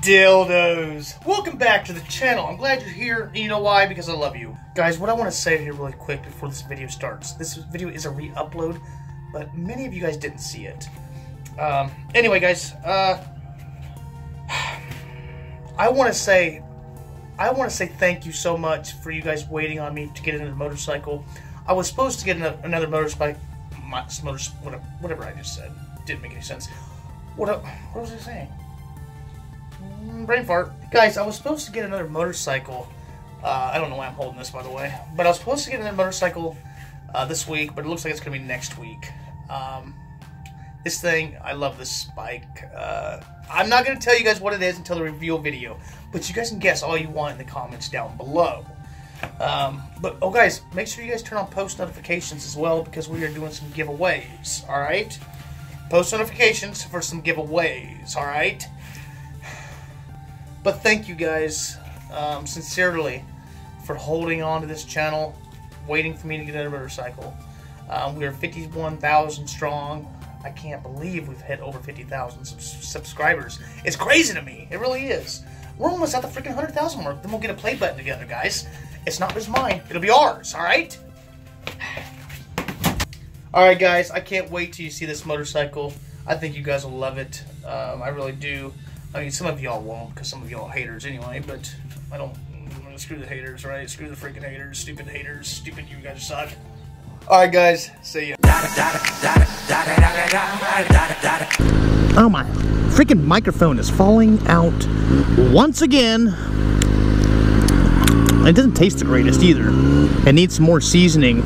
dildos. Welcome back to the channel. I'm glad you're here, and you know why? Because I love you. Guys, what I want to say here really quick before this video starts. This video is a re-upload, but many of you guys didn't see it. Anyway, guys, I want to say thank you so much for you guys waiting on me to get another motorcycle. I was supposed to get another motorcycle, whatever I just said. Didn't make any sense. What was I saying? Brain fart. Guys, I was supposed to get another motorcycle. I don't know why I'm holding this, by the way. But I was supposed to get another motorcycle this week, but it looks like it's going to be next week. This thing, I love this bike. I'm not going to tell you guys what it is until the reveal video, but you guys can guess all you want in the comments down below. But, oh guys, make sure you guys turn on post notifications as well, because we are doing some giveaways, alright? Post notifications for some giveaways, alright? But thank you guys, sincerely, for holding on to this channel, waiting for me to get another motorcycle. We are 51,000 strong. I can't believe we've hit over 50,000 subscribers. It's crazy to me. It really is. We're almost at the freaking 100,000 mark. Then we'll get a play button together, guys. It's not just mine. It'll be ours, alright? Alright, guys. I can't wait till you see this motorcycle. I think you guys will love it. I really do. I mean, some of y'all won't, because some of y'all are haters anyway, but I don't... Screw the haters, right? Screw the freaking haters. Stupid haters. Stupid, you guys suck. Alright, guys. See ya. Oh my freaking microphone is falling out once again. It doesn't taste the greatest either. It needs some more seasoning.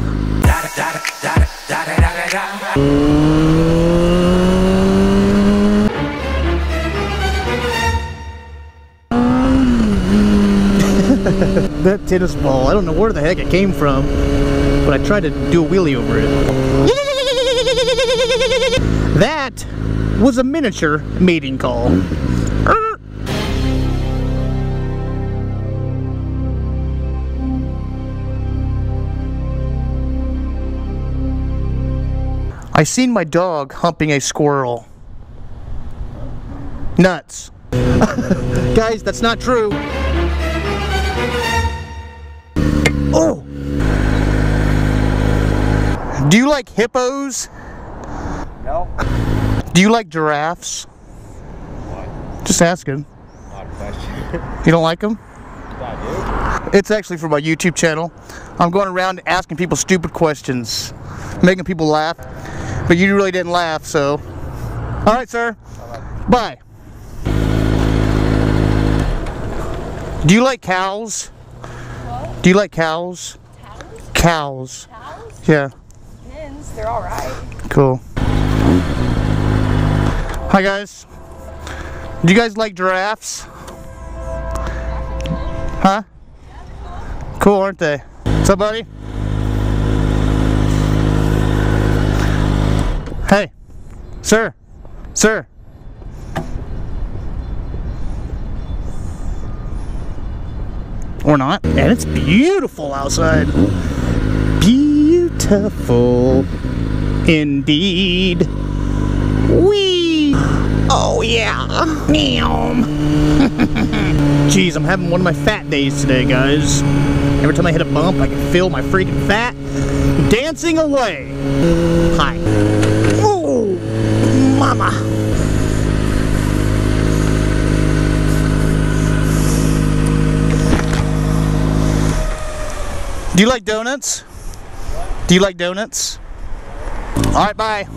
That tennis ball, I don't know where the heck it came from, but I tried to do a wheelie over it. That was a miniature mating call. I seen my dog humping a squirrel. Nuts. Guys, that's not true. Oh! Do you like hippos? No. Do you like giraffes? What? Just asking. Odd question. You don't like them? I It's actually for my YouTube channel. I'm going around asking people stupid questions, making people laugh, but you really didn't laugh, so. Alright, sir. Bye. Do you like cows? What? Do you like cows? Cows? Cows. Cows? Yeah. Depends. They're alright. Cool. Hi guys. Do you guys like giraffes? Huh? Cool, aren't they? What's up, buddy? Hey. Sir. Sir. Or not. And it's beautiful outside. Beautiful indeed. Whee! Oh yeah. Meow. Jeez, I'm having one of my fat days today, guys. Every time I hit a bump, I can feel my freaking fat dancing away. Hi. Oh, mama. Do you like donuts? What? Do you like donuts? Alright, bye.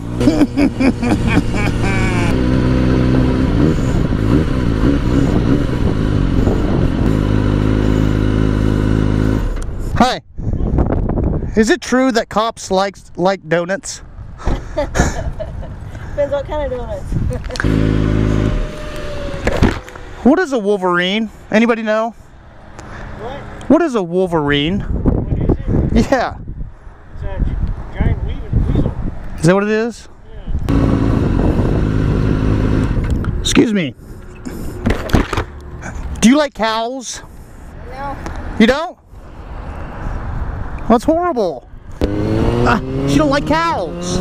Hi. Is it true that cops like donuts? Depends what kind of donuts. What is a wolverine? Anybody know? What? What is a wolverine? What is it? Yeah. It's a giant weasel. Is that what it is? Yeah. Excuse me. Do you like cows? No. You don't? That's horrible. You don't like cows.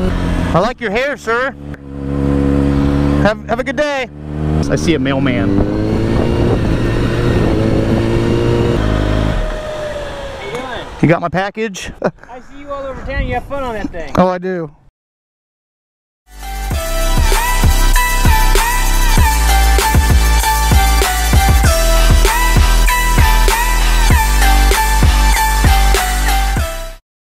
I like your hair, sir. Have a good day. I see a mailman. You got my package? I see you all over town. You have fun on that thing. Oh, I do.